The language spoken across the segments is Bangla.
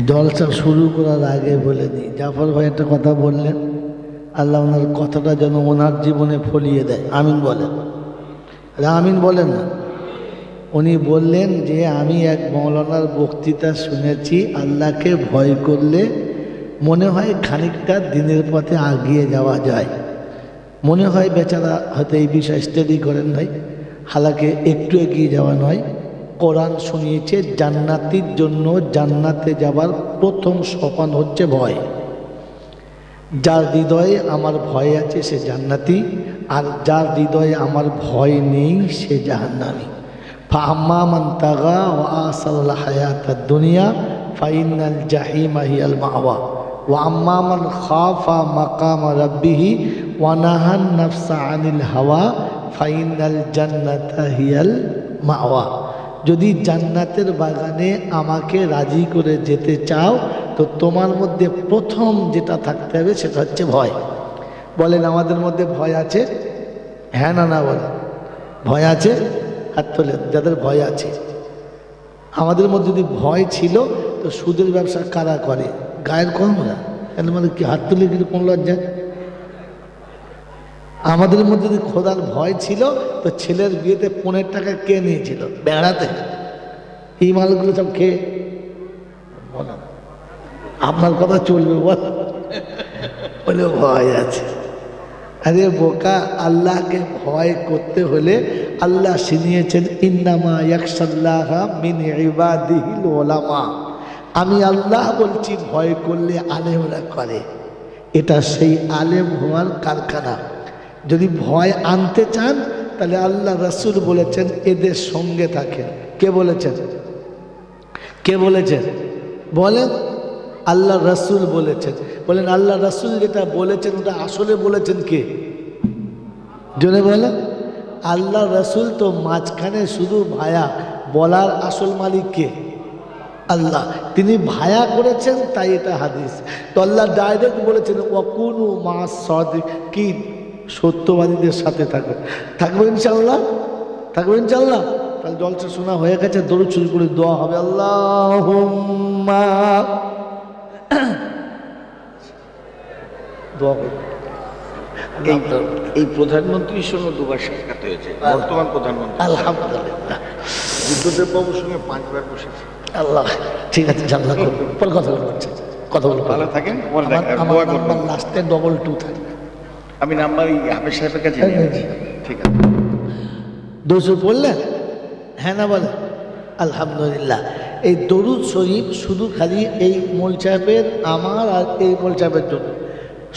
জলসা শুরু করার আগে বলে দিই, জাফর ভাই একটা কথা বললেন, আল্লাহ ওনার কথাটা যেন ওনার জীবনে ফলিয়ে দেয়। আমিন বলেন, আমিন বলেন না। উনি বললেন যে আমি এক মৌলানার বক্তৃতা শুনেছি, আল্লাহকে ভয় করলে মনে হয় খানিকটা দিনের পথে এগিয়ে যাওয়া যায়। মনে হয় বেচারা হয়তো এই বিষয়ে স্টাডি করেন নাই, হালাকে একটু এগিয়ে যাওয়া নয়। কোরআন শুনিয়েছে জান্নাতির জন্য জান্নাতে যাবার প্রথম সোপান হচ্ছে ভয়। যার হৃদয়ে আমার ভয় আছে সে জান্নাতি, আর যার হৃদয়ে আমার ভয় নেই সে জাহান্নামী। ফাআম্মা মান তাগা ওয়া আসারাল হায়াতাদ দুনিয়া ফাইনাল জাহিমা হিয়াল মাওয়া ওয়া আম্মা মান খাফা মাকামা রাব্বিহি ওয়া নাহান নাফসা আনিল হাওয়া ফাইনাল জান্নাতা হিয়াল মাওয়া। যদি জান্নাতের বাগানে আমাকে রাজি করে যেতে চাও তো তোমার মধ্যে প্রথম যেটা থাকতে হবে সেটা হচ্ছে ভয়। বলেন আমাদের মধ্যে ভয় আছে? হ্যাঁ না না বলেন, ভয় আছে? হাত তোলেন যাদের ভয় আছে। আমাদের মধ্যে যদি ভয় ছিল তো সুদের ব্যবসা কারা করে? গায়ের কম না কেন, মানে কি হাত তুলে কিন্তু কোন লজ্জা? আমাদের মধ্যে যদি খোদার ভয় ছিল তো ছেলের বিয়েতে 15 টাকা কে নিয়েছিল বেড়াতে? এই মালগুলো সব খেয়ে বলেন আপনার কথা চলবে বলে ভয় আছে। আরে বোকা, আল্লাহকে ভয় করতে হলে আল্লাহ শিখিয়েছেন ইন্নামা ইয়াখশাল্লাহা মিন ইবাদিহিল উলামা। আমি আল্লাহ বলছি ভয় করলে আলেমরা করে, এটা সেই আলেম হওয়ার কারখানা। যদি ভয় আনতে চান তাহলে আল্লাহ রাসূল বলেছেন এদের সঙ্গে থাকেন। কে বলেছেন? কে বলেছেন বলেন? আল্লাহ রাসূল বলেছেন। বলেন আল্লাহ রাসূল যেটা বলেছেন ওটা আসলে বলেছেন কে? জোরে বলেন। আল্লাহ রাসূল তো মাঝখানে শুধু ভায়া, বলার আসল মালিক কে? আল্লাহ। তিনি ভায়া করেছেন তাই এটা হাদিস। তো আল্লাহ ডাইরেক্ট বলেছেন ওয়াকুনু মা'আস সাদিকিন, সত্যবাদীদের সাথে থাকবে। থাকবে ইনশাআল্লাহ, থাকবে ইনশাআল্লাহ। তাহলে জলসা শোনা হয়ে গেছে, দরুদ শরীফ করে দোয়া হবে। আল্লাহুম্মা দোয়া করুন। এই প্রধানমন্ত্রীর সঙ্গে দুবার সাক্ষাৎ হয়েছে, বর্তমান প্রধানমন্ত্রী আলহামদুলিল্লাহ। বুদ্ধদেব বাবুর সঙ্গে 5 বার বসেছে। আল্লাহ ঠিক আছে, জানলা করুন, পর কথা বলছে, কথা বলবো। ভালো থাকেন। আমার নাম্বার লাস্টে 22 থাকবে। আমি নাম্বার হাফেজ সাহেবের কাছে নিয়ে নিচ্ছি। ঠিক আছে, দরুদ পড়লেন? হ্যাঁ না বলে আলহামদুলিল্লাহ। এই দরুদ শরীফ শুধু খালি এই মৌল সাহেবের, আমার আর এই মৌল সাহেবের জন্য,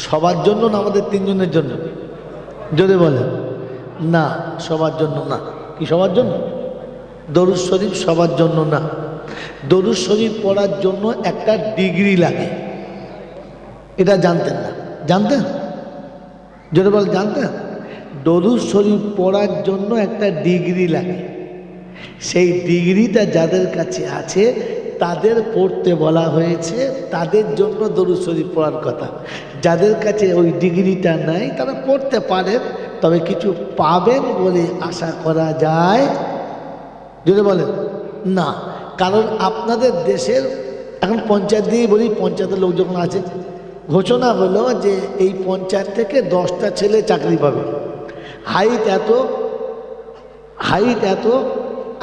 সবার জন্য না, আমাদের 3 জনের জন্য? যদি বলেন না, সবার জন্য না। কি সবার জন্য? দরুদ শরীফ সবার জন্য না। দরুদ শরীফ পড়ার জন্য একটা ডিগ্রি লাগে, এটা জানতেন না? জানতেন? যদি বল জানতেন? দরুদ শরীফ পড়ার জন্য একটা ডিগ্রি লাগে। সেই ডিগ্রিটা যাদের কাছে আছে তাদের পড়তে বলা হয়েছে, তাদের জন্য দরুদ শরীফ পড়ার কথা। যাদের কাছে ওই ডিগ্রিটা নাই তারা পড়তে পারেন, তবে কিছু পাবেন বলে আশা করা যায়? যদি বলেন না, কারণ আপনাদের দেশের এখন পঞ্চায়েত দিয়ে বলি, পঞ্চায়েতের লোক যখন আছে, ঘোষণা হলো যে এই পঞ্চায়েত থেকে 10টা ছেলে চাকরি পাবে, হাইট এত, হাইট এত,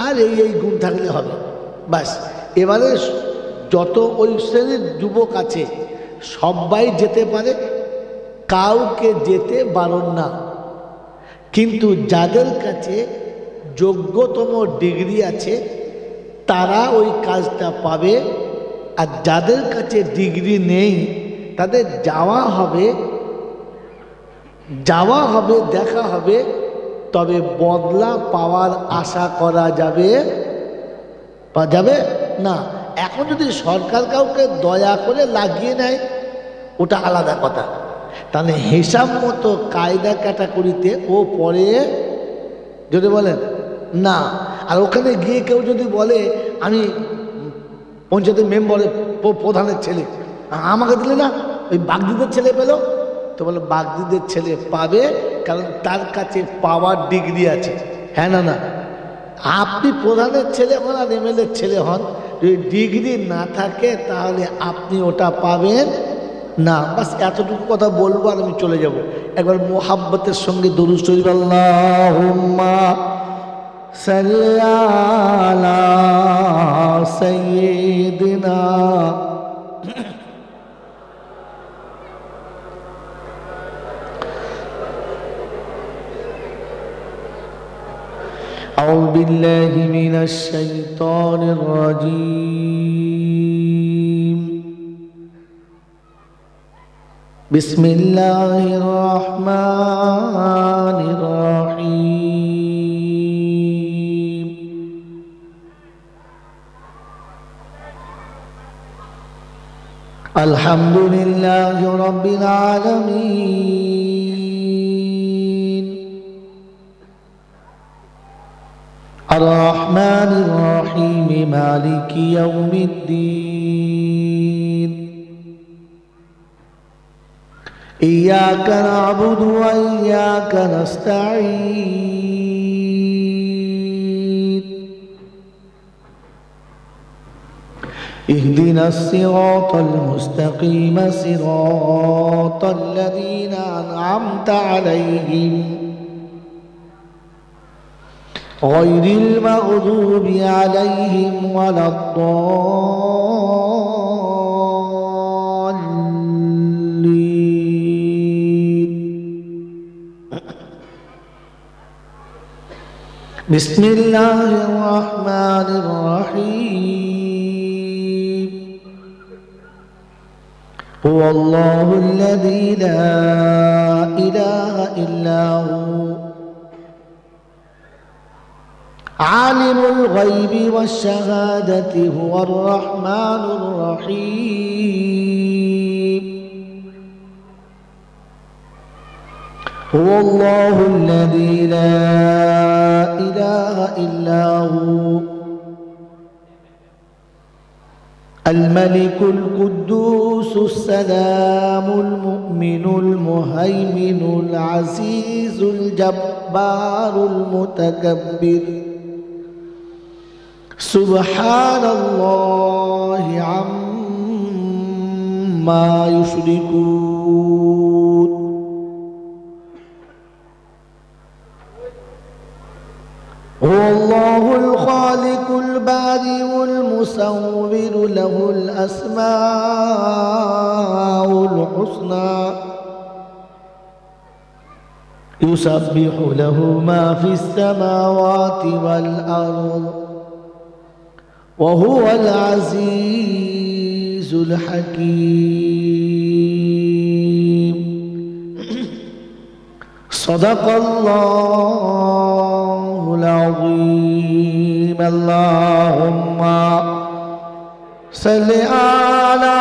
আর এই গুণ থাকলে হবে, বাস। এবারে যত ওই শ্রেণীর যুবক আছে সবাই যেতে পারে, কাউকে যেতে বারণ না। কিন্তু যাদের কাছে যোগ্যতম ডিগ্রি আছে তারা ওই কাজটা পাবে, আর যাদের কাছে ডিগ্রি নেই তাদের যাওয়া হবে, দেখা হবে, তবে বদলা পাওয়ার আশা করা যাবে না। এখন যদি সরকার কাউকে দয়া করে লাগিয়ে নেয় ওটা আলাদা কথা, তাহলে হিসাব মতো কায়দা ক্যাটাগরিতে ও পড়ে। যদি বলেন না, আর ওখানে গিয়ে কেউ যদি বলে আমি পঞ্চায়েতের মেম্বারের প্রধানের ছেলে, আমাকে দিলে না, ওই বাগদিদের ছেলে পেল, তো বলে বাগদিদের ছেলে পাবে, কারণ তার কাছে পাওয়ার ডিগ্রি আছে। হ্যাঁ না না, আপনি প্রধানের ছেলে হন আর এমএলএর ছেলে হন, যদি ডিগ্রি না থাকে তাহলে আপনি ওটা পাবেন না। বাস এতটুকু কথা বলবো আর আমি চলে যাব। একবার মোহাব্বতের সঙ্গে দরুদ শরীফ আল্লাহুম্মা সাল্লি আলা সাইয়্যিদিনা أعوذ بالله من الشيطان الرجيم بسم الله الرحمن الرحيم الحمد لله رب العالمين الرحمن الرحيم مالك يوم الدين إياك نعبد وإياك نستعين اهدنا الصراط المستقيم صراط الذين أنعمت عليهم غير المغضوب عليهم ولا الضالين بسم الله الرحمن الرحيم هو الله الذي لا إله إلا هو عالم الغيب والشهادة هو الرحمن الرحيم هو الله الذي لا إله إلا هو الملك القدوس السلام المؤمن المهيمن العزيز الجبار المتكبر سبحان الله عما يشركون هو الله الخالق البارئ المصور له الأسماء الحسنى يسبح له ما في السماوات والأرض وهو العزيز الحكيم صدق الله العظيم اللهم صل على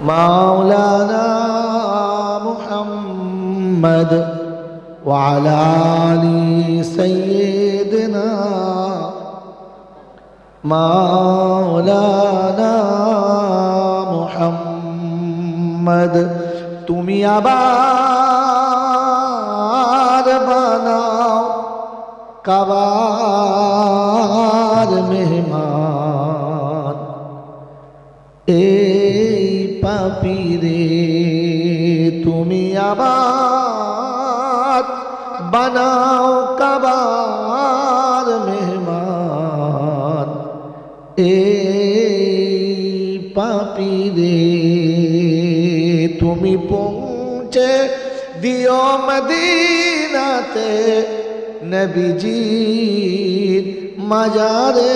مولانا محمد وعلى آل سيدنا مولانا محمد তুমি আবার বানাও কাবার মেহমান এই পাপীরে তুমি আবার বানাও কাবার মেহমান এই পাপীরে তুমি পৌঁছে দিও মদিনাতে নবীজির মাজারে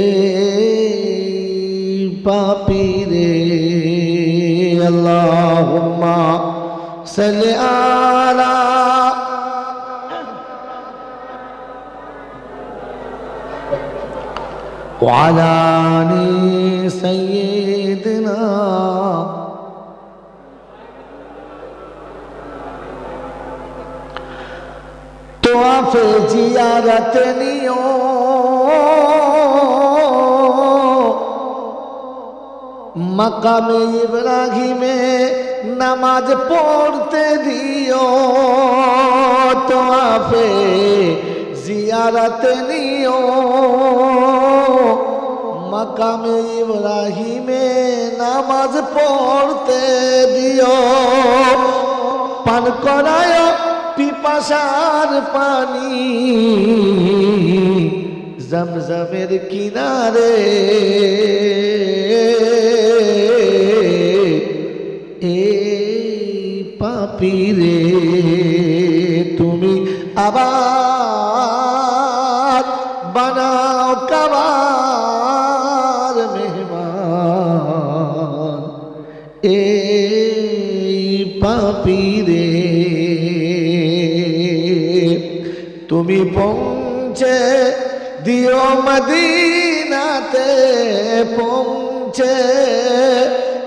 এই পাপীরে আল্লাহুম্মা সাল্লি আলা وعلى آل سيدنا তোয়াফে জিয়ারত নিও মাকামে ইব্রাহিমে নামাজ পড়তে দিও, তোয়াফে জিয়ারত নিও। মাকামে ইব্রাহিমে নামাজ পড়তে দিও, পান করায় পিপাসার পানি জমজমের কিনারে। এই পাপীরে তুমি আবার বানাও কাবার মেহমান। এই পাপীরে তুমি পৌঁছে দিও মদিনাতে, পৌঁছে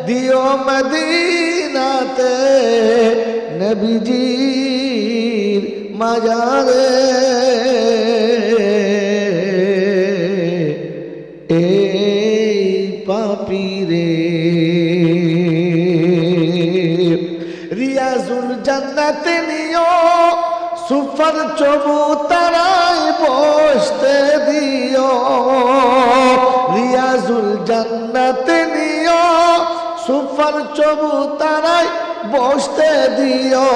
দিও মদিনাতে নবীজির মাজারে। এই পাপীরে রিয়াজুল জান্নাতে নিও, সুফার চবুতারায় বসতে দিও। রিয়াজুল জান্নাতে নিও, সুফার চবুতারায় বসতে দিও।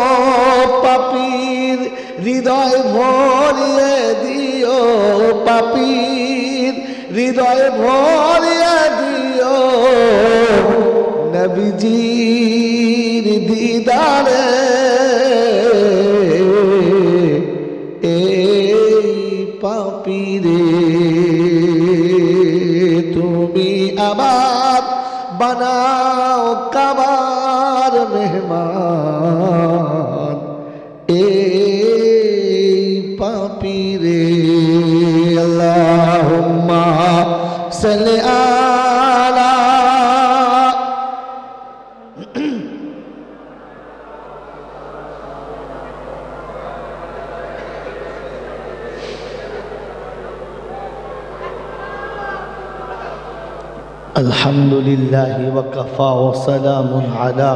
পাপীর হৃদয় ভরিয়ে দিও, পাপীর হৃদয় ভরিয়ে দিও নবীজির দিদারে। এই পাপীরে তুমি আবার বানাও কাবার মেহমান। এই পাপীরে আল্লাহুম্মা সাল্লি আলা আলহামদুলিল্লাহি ওয়া কাফা ওয়া সালামুন আলা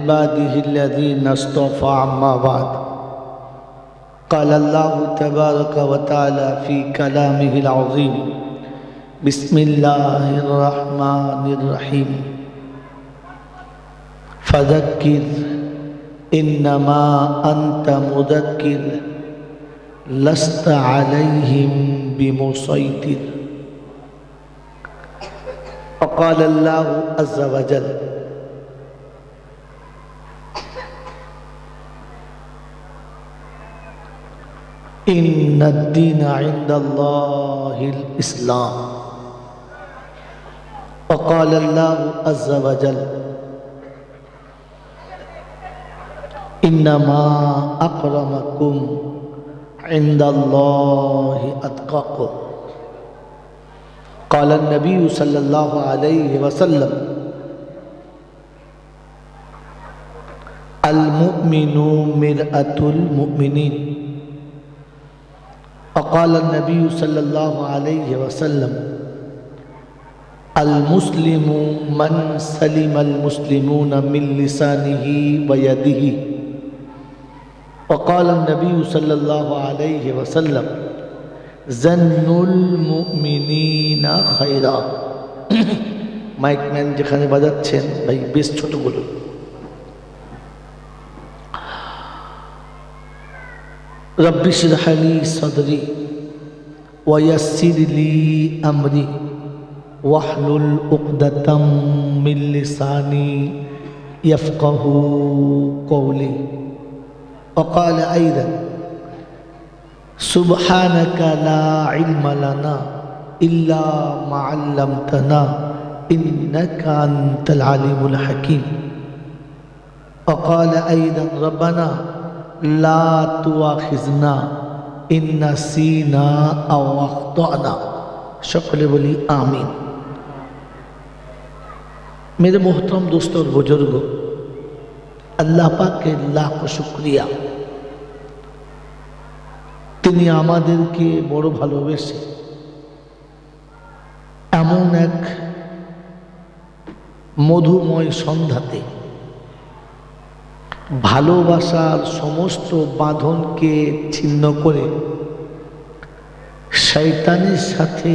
ইবাদিহিল্লাযীনা ইসতাফা আম্মা বা'দ। قال الله تبارك وتعالى في كلامه العظيم بسم الله الرحمن الرحيم فذكر إنما أنت مذكر لست عليهم بمسيطر. وقال الله عز وجل إن الدين عند الله الإسلام. وقال الله عز وجل إنما أكرمكم عند الله أتقاكم. قال النبي صلى الله عليه وسلم المؤمن مرآة المؤمنين. وقال النبي صلى الله عليه وسلم المسلم من سلم المسلمون من لسانه ويده. وقال النبي صلى الله عليه وسلم জন্নুল মুমিনিনা খায়রা। মাইক ম্যান যেখানে বাজাচ্ছেন ভাই বেশ ছোট বলুন। রব্বি ইশরাহ লি সাদরি ওয়া ইয়াসসির লি আমরি ওয়াহলুল উকদাতাম মিন লিসানি ইয়াফকাহু কওলি। وقال أيضا سبحانك لا علم لنا إلا ما علمتنا إنك أنت العليم الحكيم. وقال أيضا ربنا لا تؤاخذنا إن نسينا أو أخطأنا. সকলে বলি আমিন। मेरे मोहतरम दोस्तों और बुजुर्गों, अल्लाह पाक के लाख शुक्रिया, তিনি আমাদেরকে বড় ভালোবেসে এমন এক মধুময় সন্ধ্যাতে ভালোবাসার সমস্ত বাঁধনকে ছিন্ন করে শয়তানের সাথে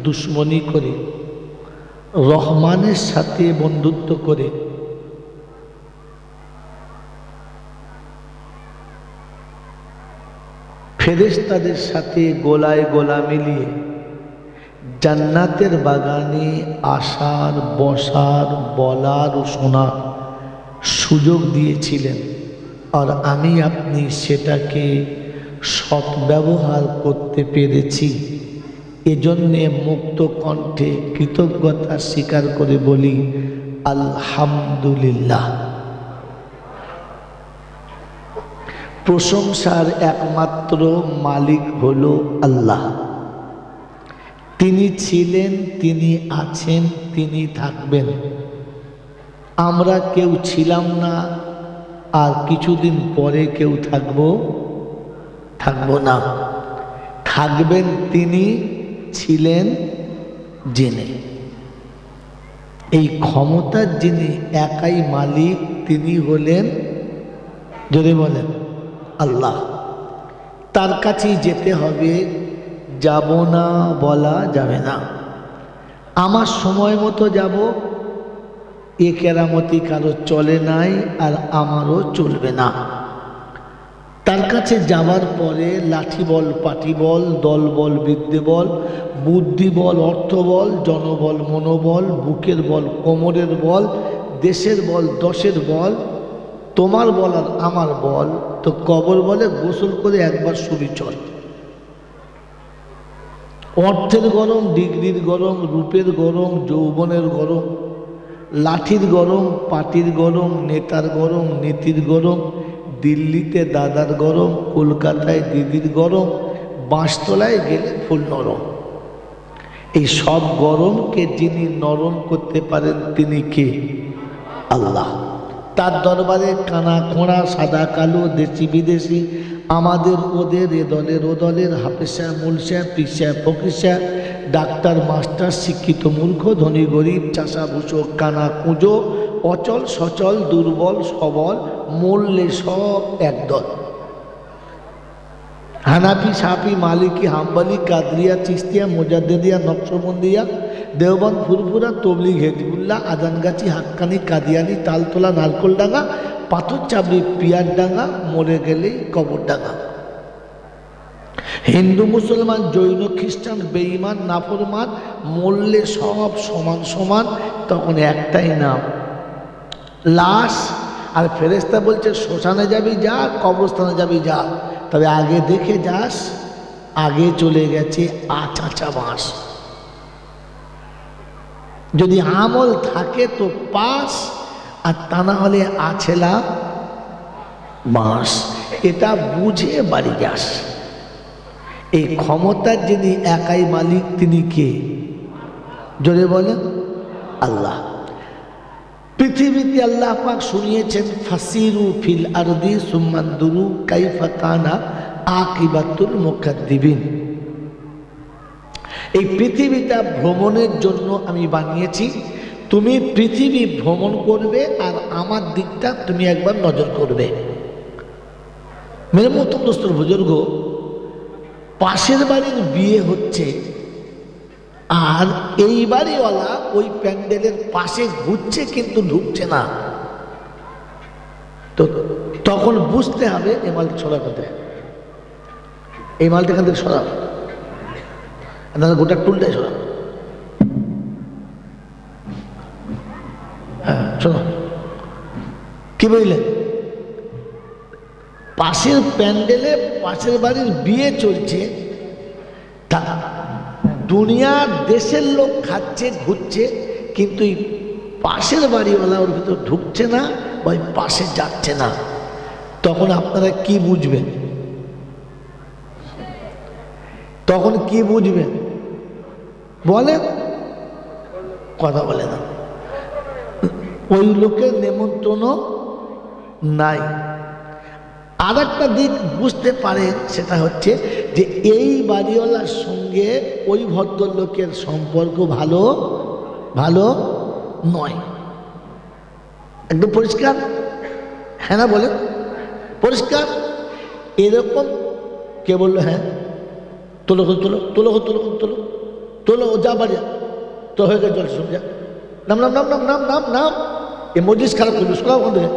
দুশ্মনী করে রহমানের সাথে বন্ধুত্ব করে ফেরেশতাদের সাথে গোলায় গোলা মিলিয়ে জান্নাতের বাগানে আসার, বসার, বলার ও শোনার সুযোগ দিয়েছিলেন। আর আমি আপনি সেটাকে সদ্ব্যবহার করতে পেরেছি। এজন্যে মুক্ত কণ্ঠে কৃতজ্ঞতা স্বীকার করে বলি আলহামদুলিল্লাহ। প্রশংসার একমাত্র মালিক হলো আল্লাহ। তিনি ছিলেন, তিনি আছেন, তিনি থাকবেন। আমরা কেউ ছিলাম না, আর কিছুদিন পরে কেউ থাকবো না। থাকবেন তিনি, ছিলেন যিনি। এই ক্ষমতার যিনি একাই মালিক, তিনি হলেন, যদি বলেন আল্লাহ। তার কাছেই যেতে হবে, যাব না বলা যাবে না। আমার সময় মতো যাব, এ কেরামতি কারো চলে নাই, আর আমারও চলবে না। তার কাছে যাবার পরে লাঠি বল, পাটি বল, দল বল, বিদ্যে বল, বুদ্ধি বল, অর্থ বল, জনবল, মনোবল, বুকের বল, কোমরের বল, দেশের বল, দশের বল, তোমার বল আর আমার বল, তো কবর বলে গোসল করে একবার শুবি চল। অর্থের গরম, ডিগ্রির গরম, রূপের গরম, যৌবনের গরম, লাঠির গরম, পাটির গরম, নেতার গরম, নীতির গরম, দিল্লিতে দাদার গরম, কলকাতায় দিদির গরম, বাঁশতলায় গেলে ফুল নরম। এই সব গরমকে যিনি নরম করতে পারেন তিনি কে? আল্লাহ। তার দরবারে কানা খোঁড়া, সাদা কালো, দেশি বিদেশি, আমাদের ওদের, এ দলের ও দলের, হাফেসা মুলসা, পিসা ফকিসা, ডাক্তার মাস্টার, শিক্ষিত মূর্খ, ধনী গরিব, চাষা ভূষক, কানা কুঁজো, অচল সচল, দুর্বল সবল, মূল্যে সব একদল। হানাফি, সাফি, মালিকি, হাম্বলি, কাদরিয়া, চিস্তিয়া, মোজাদ্দেদিয়া, নকশবন্দিয়া, দেওবন্দ, ফুরফুরা, তবলিগ, হেজবুল্লাহ, আজানগাছি, হাক্কানি, কাদিয়ানি, তালতলা, নারকোলডাঙ্গা, পাথর চাবড়ি, পিয়ারডাঙ্গা, মরে গেলেই কবরডাঙ্গা। হিন্দু, মুসলমান, জৈন, খ্রিস্টান, বেঈমান, নাফরমান, মরলে সব সমান সমান। তখন একটাই নাম, লাশ। আর ফেরেশতা বলছে শ্মশানে যাবি যা, কবরস্থানে যাবি যা, তবে আগে দেখে যাস আগে চলে গেছে আচাচা বাঁশ। যদি আমল থাকে তো পাস, আর তা না হলে আছেলা বাঁশ। এটা বুঝে বাড়ি যাস। এই ক্ষমতার যিনি একাই মালিক তিনি কে? জোরে বলেন আল্লাহ। পৃথিবীতে আল্লাহ পাক শুনিয়েছেন ফাসিরু ফিল আরদি সুম্মানদুরু কাইফা কানা আকিবাতুল মুকাদ্দিবিন। এই পৃথিবীটা ভ্রমণের জন্য আমি বানিয়েছি। তুমি পৃথিবী ভ্রমণ করবে, আর আমার দিকটা তুমি একবার নজর করবে। মেরে মতো দোস্তর বুজুর্গ, পাশের বাড়ির বিয়ে হচ্ছে, আর এই বাড়িওয়ালা ওই প্যান্ডেলের পাশে ঘুরছে কিন্তু ঢুকছে না। তো তখন বুঝতে হবে এই মালটা সরা কোথায়, এই মালটা এখান থেকে সরা, গোটা টুলটাই সরা। হ্যাঁ শোনো, কি বুঝলেন? পাশের প্যান্ডেলে পাশের বাড়ির বিয়ে চলছে, তা দুনিয়ার দেশের লোক খাচ্ছে ঘুরছে, কিন্তু এই পাশের বাড়িওয়ালা ওর ভিতর ঢুকছে না, বা পাশে যাচ্ছে না। তখন আপনারা কি বুঝবেন? তখন কি বুঝবেন বলেন? কথা বলে না। ওই লোকের নেমন্ত্রণ নাই। আর একটা দিক বুঝতে পারেন, সেটা হচ্ছে যে এই বাড়িওয়ালার সঙ্গে ওই ভদ্রলোকের সম্পর্ক ভালো নয়। একদম পরিষ্কার, হ্যাঁ না বলেন? পরিষ্কার। এরকম কে বললো? হ্যাঁ, তোলো তোলো তোলো তোলো তোলো তোলো, যা বাড়ি তো হয়ে গেছে, জল শুনে যা, নাম নাম নাম নাম নাম নাম নাম। এ মজলিস খারাপ করবে, শোনাও ওখান থেকে।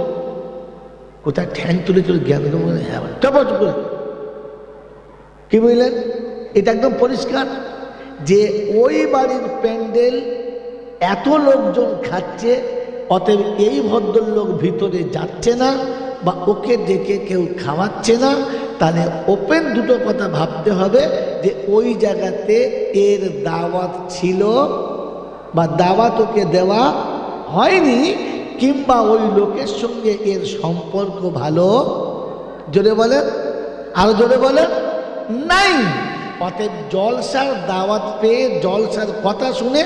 কোথায় ঠ্যাং তুলে তুলে জ্ঞান, হ্যাঁ চুপ করে। কি বুঝলেন? এটা একদম পরিষ্কার যে ওই বাড়ির প্যান্ডেল এত লোকজন খাচ্ছে, অতএব এই ভদ্রলোক ভিতরে যাচ্ছে না বা ওকে ডেকে কেউ খাওয়াচ্ছে না। তাহলে ওপেন দুটো কথা ভাবতে হবে যে ওই জায়গাতে এর দাওয়াত ছিল বা দাওয়াত ওকে দেওয়া হয়নি, কিংবা ওই লোকের সঙ্গে এর সম্পর্ক ভালো, জোরে বলেন, আরো জোরে বলেন, নাই। অতএব জলসার দাওয়াত পেয়ে, জলসার কথা শুনে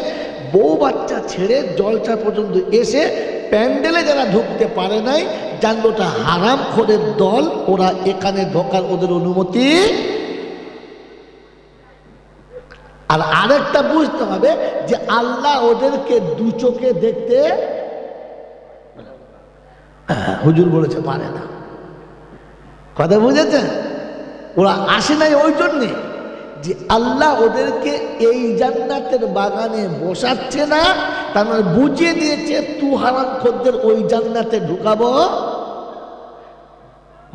বউ বাচ্চা ছেড়ে জলসা পর্যন্ত এসে প্যান্ডেলে যারা ঢুকতে পারে নাই, জানলো ওটা হারামখোরের দল, ওরা এখানে ঢোকার ওদের অনুমতি। আর আরেকটা বুঝতে হবে যে আল্লাহ ওদেরকে দু চোখে দেখতে, হুজুর বলেছে পারে না, কথা বুঝেছেন? ওরা আসে নাই ওই জন্যে যে আল্লাহ ওদেরকে এই জান্নাতের বাগানে বসাচ্ছে না, তার মানে বুঝিয়ে দিয়েছে তু হারামখোরদের ওই জান্নাতে ঢুকাবো,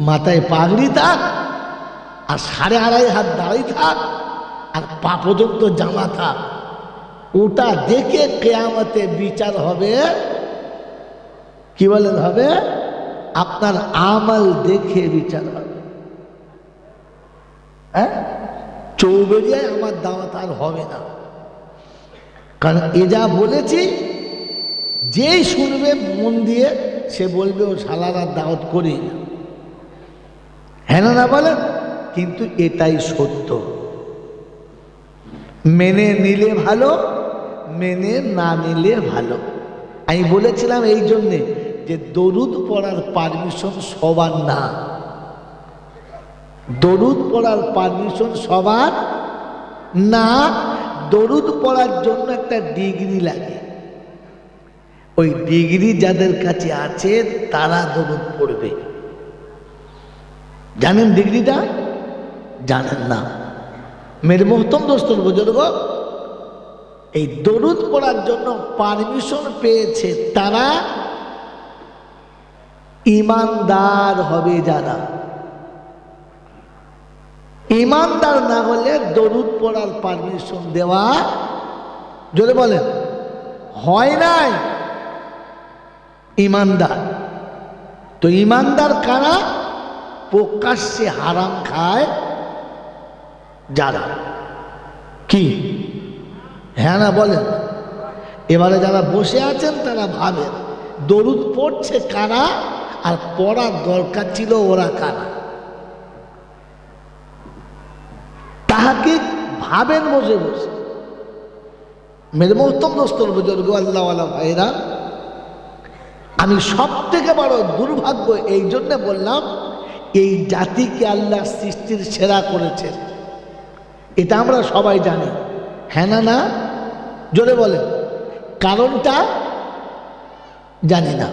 মাথায় পাগড়ি থাক আর 2.5 হাত দাড়ি থাক আর পা পর্যন্ত জামা থাক, ওটা দেখে কিয়ামতে বিচার হবে। কি বলেন হবে? আপনার আমল দেখে বিচার হবে। হ্যাঁ, চৌবেরিয়ায় আমার দাওয়াত আর হবে না, কারণ এ যা বলেছি যেই শুনবে মন দিয়ে সে বলবে ও শালারা দাওয়াত করি না, হ্যাঁ না বলেন? কিন্তু এটাই সত্য। মেনে নিলে ভালো, মেনে না নিলে ভালো। আমি বলেছিলাম এই জন্যে যে দরুদ পড়ার পারমিশন সবার না, দরুদ পড়ার পারমিশন সবার না। দরুদ পড়ার জন্য একটা ডিগ্রি লাগে, ওই ডিগ্রি যাদের কাছে আছে তারা দরুদ পড়বে। জানেন ডিগ্রিটা? জানেন না? মেরে মোহতম দোস্তর বুজুর্গ, এই দরুদ পড়ার জন্য পারমিশন পেয়েছে তারা ইমানদার হবে। যারা ইমানদার না হলে দরুদ পড়ার পারমিশন দেওয়া, জোরে বলেন, হয় নাই। ইমানদার তো ইমানদার কারা? প্রকাশ্যে হারাম খায় যারা। কি হ্যাঁ না বলেন? এবারে যারা বসে আছেন তারা ভাবেন দরুদ পড়ছে কারা আর পড়ার দরকার ছিল ওরা কারা। তাহাকে ভাবেন বসে বসে। মেরে মোহতম দোস্তর বুজুর্গ, আল্লাহওয়ালা ভাইরা, আমি সব থেকে বড় দুর্ভাগ্য এই জন্য বললাম, এই জাতিকে আল্লাহ সৃষ্টির সেরা করেছেন, এটা আমরা সবাই জানি, হ্যাঁ না না? জোরে বলেন, কারণটা জানি না।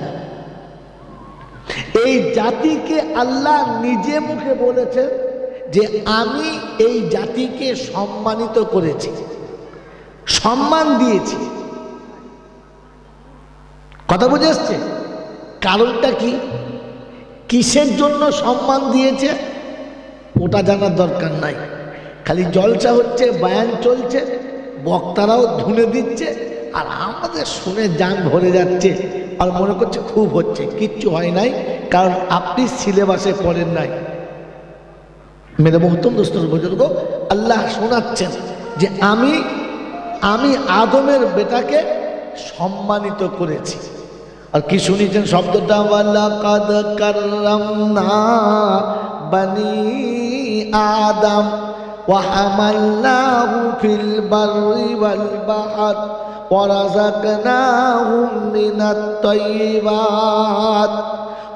এই জাতিকে আল্লাহ নিজে মুখে বলেছেন যে আমি এই জাতিকে সম্মানিত করেছি, সম্মান দিয়েছি। কথা বুঝে আসছে? কারণটা কি, কিসের জন্য সম্মান দিয়েছে ওটা জানার দরকার নাই। খালি জলসা হচ্ছে, বায়ান চলছে, বক্তারাও ধুনে দিচ্ছে, আর আমাদের শুনে জান ভরে যাচ্ছে আর মনে করছে খুব হচ্ছে। কিচ্ছু হয় নাই, কারণ আপনি সিলেবাসে পড়েন নাই। মেরে মোহতম দোস্তর বুজুর্গ, আল্লাহ শোনাচ্ছেন যে আমি আদমের বেটাকে সম্মানিত করেছি। আর কি শুনেছেন শব্দটা? ওয়ালাকাদ কাররামনা বানি আদম ওয়া হামালনাহু ফিল বাররি ওয়াল বাহর ওয়া রাযাকনাহুম মিনাত তাইয়্যিবাত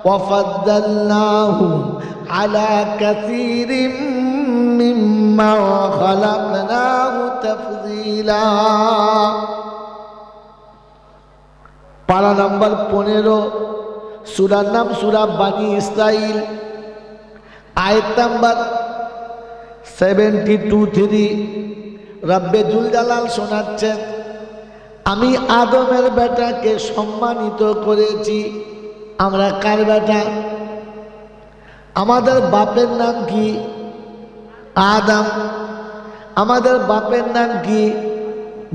ওয়া ফাদ্দালনাহুম আলা কাসীরিম মিম্মা খালাকনাহু তাফযীলা। পারা নাম্বার 15 সূরার নাম সূরা বানি ইসরাইল, আয়াত নাম্বার 72-3 রব্বে জুল জালাল শোনাচ্ছেন, আমি আদমের বেটাকে সম্মানিত করেছি। আমরা কার বেটা? আমাদের বাপের নাম কি? আদম। আমাদের বাপের নাম কি?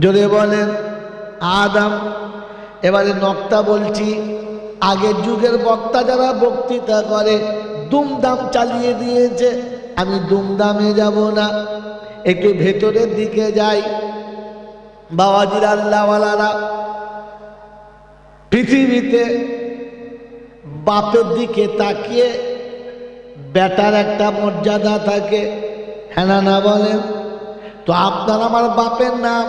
জোরে বলেন, আদম। এবারে নক্তা বলছি, আগের যুগের বক্তা যারা বক্তৃতা করে দুমদাম চালিয়ে দিয়েছে, আমি দুমদামে যাব না, একটু ভেতরের দিকে যাই। বাবাজির আল্লাহওয়ালারা, পৃথিবীতে বাপের দিকে তাকিয়ে বেটার একটা মর্যাদা থাকে, হ্যাঁ না না বলেন? তো আপনার আমার বাপের নাম,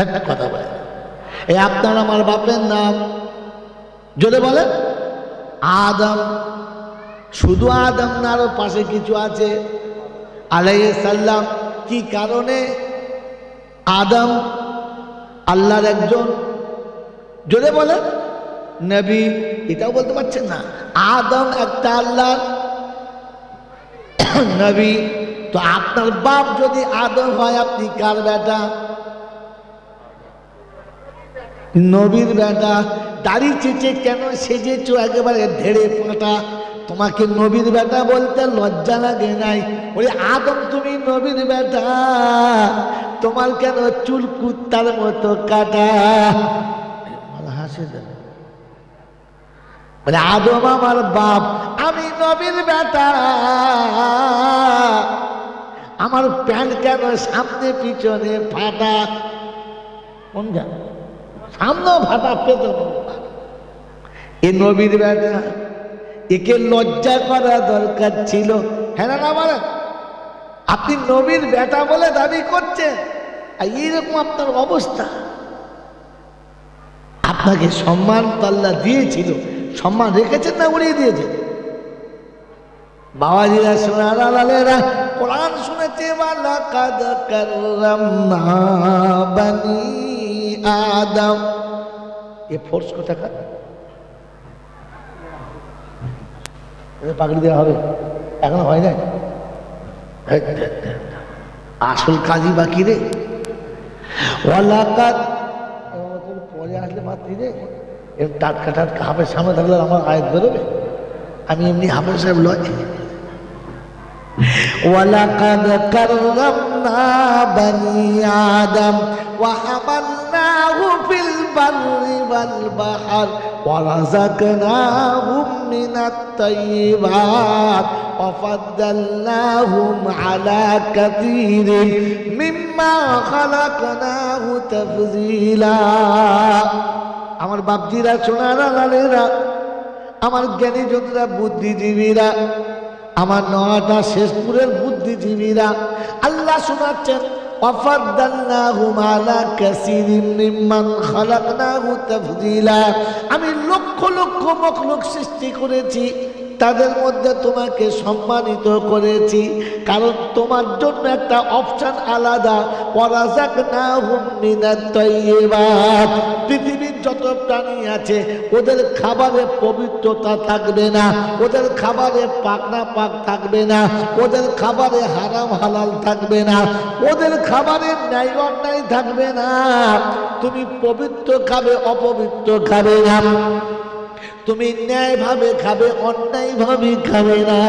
একটা কথা বলেন, এই আপনার আমার বাপের নাম জোরে বলেন আদম। শুধু আদম না, আরো পাশে কিছু আছে, আলাইহিস সালাম। কি কারণে? আদম আল্লাহর একজন, জোরে বলেন, নবী। এটাও বলতে পারছেন না? আদম একটা আল্লাহর নবী। তো আপনার বাপ যদি আদম হয়, আপনি কার বেটা? নবীর বেটা। দাড়ি চেঁচে কেন সেজেছো একেবারে ঢেড়ে পাঁটা? তোমাকে নবীর বেটা বলতে লজ্জা লাগে নাই? ওই আদম তুমি নবীর বেটা, তোমার কেন চুল কুত্তার মতো কাটা? হাসে দেন, মানে আদম আমার বাপ, আমি নবীর বেটা, আমার প্যান্ট কেন সামনে পিছনে ফাটা? কোন যা সামনেও ফাটা, পেছনে। এ নবীর বেটা, একে লজ্জা করা দরকার ছিল, হ্যাঁ না বলেন? আপনি নবীর বেটা বলে দাবি করছেন, আর এইরকম আপনার অবস্থা। আপনাকে সম্মান তো আল্লাহ দিয়েছিল, সম্মান রেখেছেন না উড়িয়ে দিয়েছেন? বাবাজিরা সোনারা কোরআন শুনেছে, ওয়ালাকাদ কাররামনা বানি আদম। এ ফোর্স কোথাকার? পাগড়ি দেওয়া হবে, এখনো হয় নাই। আসল কাজই বাকি রে। ওয়ালাকাদ পরে আসলে মাতৃ রে, এরকম টাটকা টাটকা হাফের সামনে থাকলে আমার আয়াত বেরোবে। আমি এমনি হাফেজ সাহেব লয়। ওয়ালাকাদ কাররামনা বানি আদম ওয়া হামালনাহু ফিল বাররি ওয়াল বাহর ওয়া রাযাকনাহুম মিনাত তাইয়্যিবাত ওয়া ফাদ্দালনাহুম আলা কাসীরিন মিম্মা খালাকনাহু তাফযীলা। আমার বাপজিরা, সোনারা, লালেরা, আমার জ্ঞানী যোদ্ধা, বুদ্ধিজীবীরা, আমার নয়টা শেষপুরের বুদ্ধিজীবীরা, আল্লাহ শোনাচ্ছেন, ওয়াফাদ্দালনাহুম আলা কাসীরিন মিম্মান খালাকনাহু তাফযীলা। আমি লক্ষ লক্ষ মখলুক সৃষ্টি করেছি, তাদের মধ্যে তোমাকে সম্মানিত করেছি, কারণ তোমার জন্য একটা অপশন আলাদা। ওয়ারাযাকনাহুম মিনাত তাইয়্যিবাত। পৃথিবীর যত প্রাণী আছে, ওদের খাবারে পবিত্রতা থাকবে না, ওদের খাবারে পাক না পাক থাকবে না, ওদের খাবারে হারাম হালাল থাকবে না, ওদের খাবারে ন্যায় অন্যায় থাকবে না। তুমি পবিত্র খাবে, অপবিত্র খাবে না, তুমি ন্যায় ভাবে খাবে, অন্যায় ভাবে খাবে না,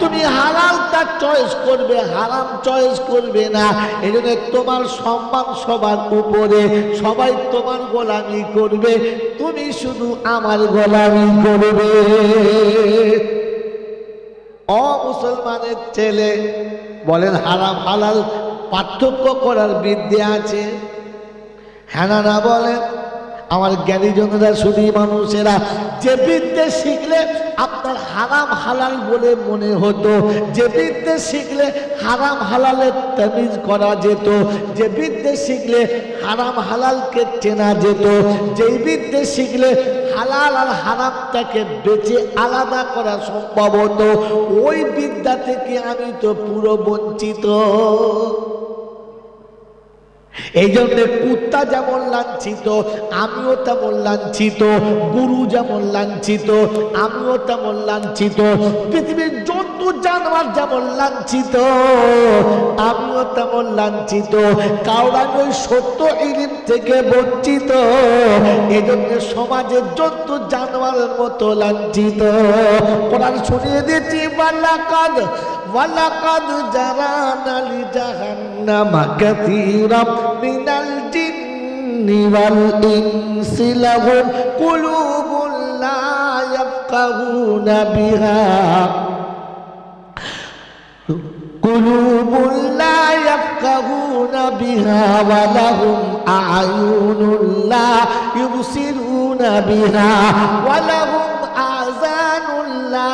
তুমি হালালটা চয়েস করবে, হারাম চয়েস করবে না। এই জন্য তোমার সম্মান সবার উপরে, সবাই তোমার গোলামি করবে, তুমি শুধু আমার গোলামি করবে। ও মুসলমানের ছেলে, বলেন হারাম হালাল পার্থক্য করার বিদ্যা আছে, হ্যাঁ না বলেন? আমার জ্ঞানী জনেরা, শুধু মানুষেরা, যে বিদ্যে শিখলে আপনার হারাম হালাল বলে মনে হতো, যে বিদ্যে শিখলে হারাম হালালের তামিজ করা যেত, যে বিদ্যে শিখলে হারাম হালালকে চেনা যেত, যেই বিদ্যে শিখলে হালাল আর হারামটাকে বেঁচে আলাদা করা সম্ভব হতো, ওই বিদ্যা থেকে আমি তো পুরো বঞ্চিত। এই জন্য কুত্তা যেমন লাঞ্ছিত আমিও তেমন লাঞ্ছিত, গরু যেমন লাঞ্ছিত আমিও তেমন লাঞ্ছিত, পৃথিবীর জন্তু জানোয়ার যেমন লাঞ্ছিত আমিও তেমন লাঞ্ছিত, কারণ আমি ওই সত্য ইলম থেকে বঞ্চিত। এই জন্য সমাজের জন্তু জানোয়ারের মতো লাঞ্ছিত। কোরআন শুনিয়ে দিচ্ছি, ওয়ালাকাদ জারানা লিজাহান্নামা কাসীরাম মিনাল জিন্নি ওয়াল ইনসি লাহুম কুলুবুন লা ইয়াফকাহুনা বিহা কুলুবুন লা ইয়াফকাহুনা বিহা ওয়া লাহুম আ'য়ুনুন লা ইউবসিরুনা বিহা ওয়া লাহুম আযানুন লা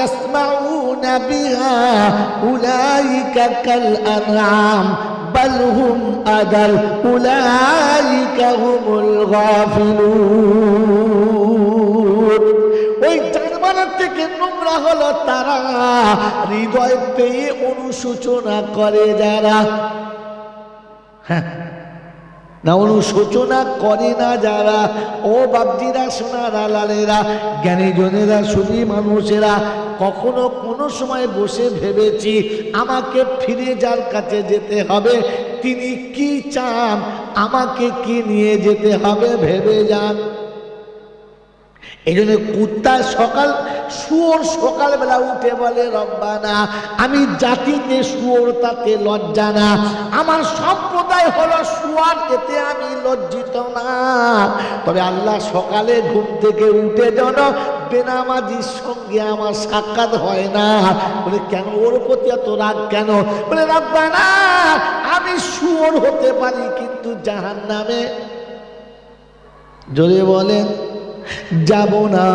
يسمعون بها أولئك كالأنعام بل هم أضل أولئك هم الغافلون। ওই জানোয়ারের থেকে নোংরা হলো তারা, হৃদয় পেয়ে অনুশোচনা করে যারা। হ্যাঁ না, অনুশোচনা করে না যারা। ও বাবজিরা, সোনারা, লালেরা, জ্ঞানী জনেরা, সুধী মানুষেরা, কখনো কোনো সময় বসে ভেবেছি আমাকে ফিরে যার কাছে যেতে হবে, তিনি কি চান, আমাকে কি নিয়ে যেতে হবে ভেবে যান। এই জন্য কুত্তা শুয়োর সকালবেলা উঠে বলে, রব্বানা আমি জাতিতে শুয়োর, তাতে লজ্জা না, আমার সম্প্রদায় হলো শুয়োর, এতে আমি লজ্জিত না। তবে আল্লাহ সকালে ঘুম থেকে উঠে যেন বেনামাজির সঙ্গে আমার সাক্ষাৎ হয় না। বলে কেন, ওর প্রতি এত রাগ কেন? বলে রব্বানা আমি শুয়োর হতে পারি কিন্তু জাহান্নামে, জোরে বলেন, যাব না।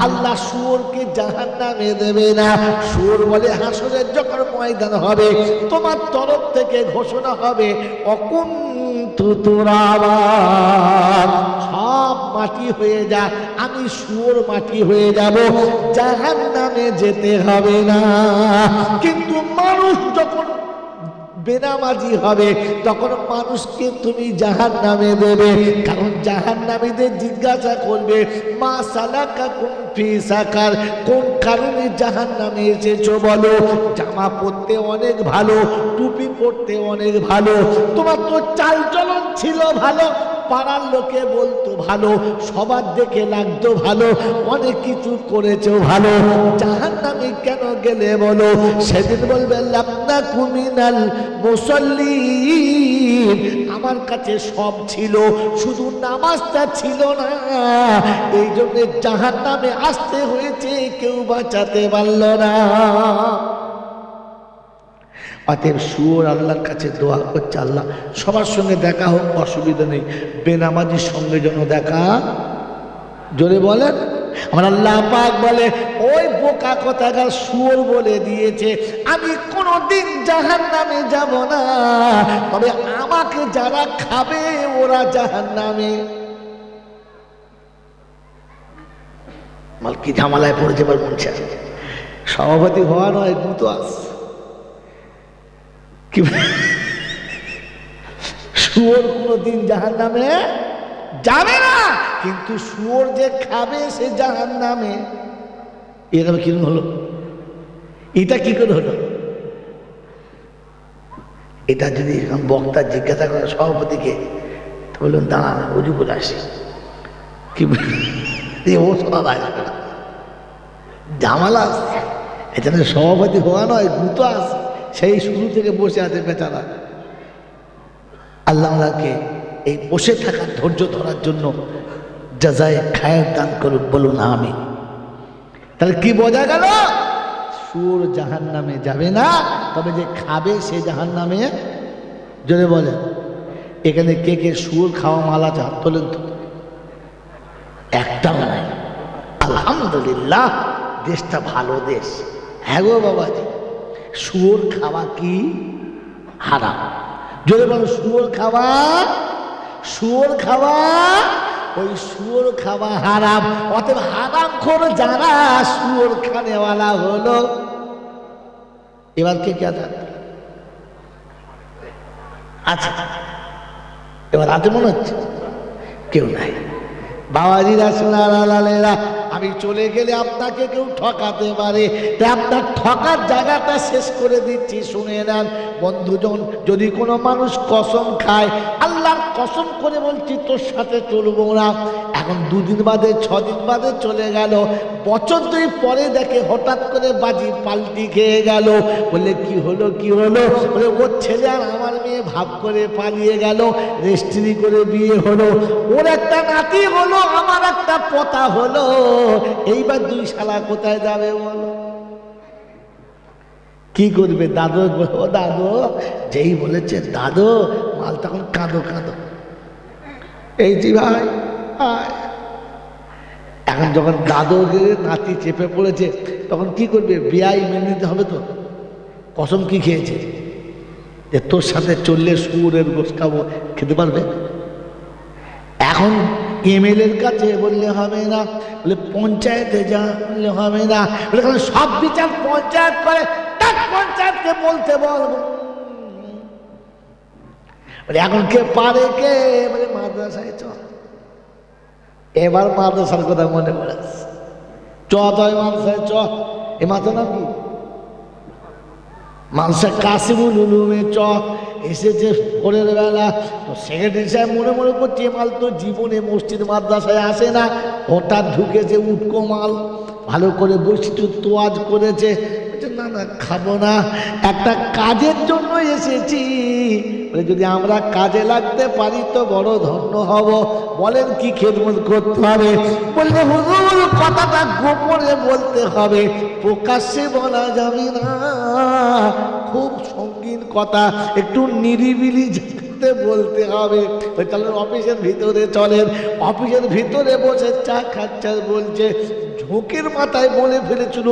আল্লাহ শুয়োরকে জাহান্নামে দেবে না। শুয়োর বলে হাসরের যখন ময়দান হবে তোমার তরফ থেকে ঘোষণা হবে, অকুন্তু তুরাবা, সব মাটি হয়ে যা, আমি শুয়োর মাটি হয়ে যাব, জাহান্নামে যেতে হবে না। কিন্তু মানুষ যখন বেনামাজি হবে তখন মানুষকে তুমি জাহান্নামে দেবে, কারণ জাহান্নামীদের জিজ্ঞাসা করবে, মা সালাকাকুম ফি সাকার, কোন কারণে জাহান্নামে এসেছো বলো। জামা পরতে অনেক ভালো, টুপি পরতে অনেক ভালো, তোমার তো চাল চলন ছিল ভালো, পাড়ার লোকে বলতো ভালো, সবার দেখে লাগতো ভালো, অনেক কিছু করেছো ভালো, জাহান্নামে কেন গেলে বলো? সেদিন বলবে লামনা কুমিনাল মুসাল্লিন, আমার কাছে সব ছিল, শুধু নামাজটা ছিল না, এই জন্য জাহান্নামে আসতে হয়েছে, কেউ বাঁচাতে পারল না। অতএব শুয়োর আল্লাহর কাছে দোয়া করছে, আল্লাহ সবার সঙ্গে দেখা হোক, অসুবিধা নেই, বেনামাজির সঙ্গে যেন দেখা, জোরে বলেন। আমার আল্লাহ পাক বলে, ওই বোকা কথাকার শুয়োর বলে দিয়েছে আমি কোনোদিন জাহান্নামে যাব না, তবে আমাকে যারা খাবে ওরা জাহান্নামে। মাল কি ঝামেলায় পড়েছে বল, বলছে সভাপতি হওয়া নয়, গুতো আস কি, শুয়োর কোনোদিন জাহান্নামে যাবে না, কিন্তু শুয়োর যে খাবে সে জাহান্নামে। এরকম কি হলো? এটা কি করে হলো? এটা যদি বক্তা জিজ্ঞাসা করে সভাপতিকে, তো বলুন দাঁড়ান উজু করে আসি, কি ও শোনা জামালা আসছে, এখানে সভাপতি হওয়া নয়, গুতো আস, সেই শুরু থেকে বসে আছে বেচারা। আল্লাহকে এই বসে থাকার ধৈর্য ধরার জন্য জাযায়ে খায়ের দান করুন, বলুন আমি। তাহলে কি বোঝা গেল? শুয়োর জাহান্নামে যাবে না, তবে যে খাবে সে জাহান্নামে, জোরে বলে। এখানে কে কে শুয়োর খাওয়া মালা হাত তোলেন তো? একটাও নাই। আলহামদুলিল্লাহ, দেশটা ভালো দেশ। হ্যাঁ গো বাবাজি, শুয়োর খাওয়া কি হারাম? জোরে বলো, শুয়োর খাওয়া, শুয়োর খাওয়া, ওই শুয়োর খাওয়া হারাম। অতএব হারাম খোর যারা শুয়োর খানেওয়ালা হলো। এবার কে কে আচ্ছা, এবার রাতে মনে হচ্ছে কেউ নাই। বাবাজিরা সোনারা, আমি চলে গেলে আপনাকে কেউ ঠকাতে পারে, তাই আপনার ঠকার জায়গাটা শেষ করে দিচ্ছি, শুনে নেন বন্ধুজন। যদি কোনো মানুষ কসম খায়, আল্লাহর কসম করে বলছি তোর সাথে চলবো না, এখন 2 দিন বাদে 6 দিন বাদে চলে গেল, বছর 2 পরে দেখে হঠাৎ করে বাজি পাল্টি খেয়ে গেল, বলে কি হলো কি হলো, বলে ওর ছেলে আর আমার মেয়ে ভাব করে পালিয়ে গেল, রেজিস্ট্রি করে বিয়ে হলো, ওর একটা নাতি হলো, আমার একটা পোতা হলো, এইবার 2 শালা কোথায় যাবে বলো? কি করবে? দাদু ও দাদু, যেই বলেছে দাদু, মাল তখন কাঁদো কাঁদো, এই জি ভাই আয়। এখন যখন দাদুকে নাতি চেপে পড়েছে, তখন কি করবে? বিয়াই মেনে নিতে হবে তো। কসম কি খেয়েছে যে তোর সাথে চললে শুয়োরের গোশ খাবো, খেতে পারবে? এখন এমএলএর কাছে বললে হবে না, বলে পঞ্চায়েতে যা, বললে হবে না, বলে কারণ সব বিচার পঞ্চায়েত করে, তার পঞ্চায়েতকে বলতে বলবো। বলে এখন কে পারে কে? বলে মাদ্রাসায় চ। এবার মাদ্রাসার কথা মনে পড়ে, চ তয় মাদ্রাসায় চ। এ মাথা নাম কি? মাদ্রাসা কাসিমুল উলুমে চ। এসেছে ভোরের বেলা, তো সেক্রেটারি সাহেব মনে মনে করছে মাল তো জীবনে মসজিদ মাদ্রাসায় আসে না, হঠাৎ ঢুকেছে উটকো মাল, ভালো করে বৈশিষ্ট্য তোয়াজ করেছে। না না খাবো না, একটা কাজের জন্য এসেছি, যদি আমরা কাজে লাগতে পারি তো বড় ধন্য হব। বলেন কি খেদমত করতে হবে? বললে হুজুর কথাটা গোপনে বলতে হবে, প্রকাশ্যে বলা যাবে না, খুব সঙ্গীন কথা, একটু নিরিবিলি জায়গাতে বলতে হবে। ওই চলেন অফিসের ভিতরে, চলেন অফিসের ভিতরে বসে চা খাচ্ছে, বলছে ঝোঁকের মাথায় বলে ফেলেছিল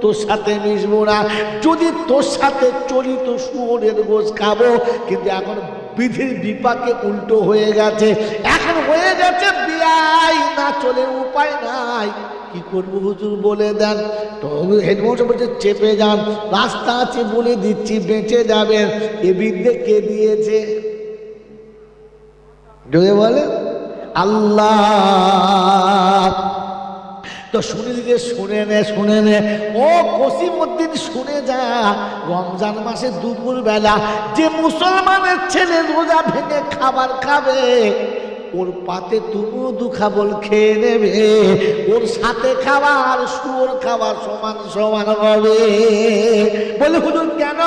তোর সাথে মিশবো না, যদি তোর সাথে চলি তো শুয়োরের গোশ খাবো, কিন্তু এখন বিধির বিপাকে উল্টো হয়ে গেছে, এখন হয়ে গেছে বিয়াই, না চলে উপায় নাই, কি করবো হুজুর বলে দেন। তো হেডমাস্টার বলছে চেপে যান, রাস্তা আছে বলে দিচ্ছি, বেঁচে যাবেন। এ বিদ্যে কে দিয়েছে? যদি বলে আল্লাহ। তো শুনে দিকে শুনে নে ও কসিমউদ্দিন, শুনে যা, রমজান মাসে দুপুর বেলা যে মুসলমানের ছেলে রোজা ভেঙে খাবার খাবে, ওর পাতে তুমিও 2 খাবল খেয়ে নেবে, ওর সাথে খাবার শুয়োর খাবার সমান সমান হবে। বলে হুজুর কেন?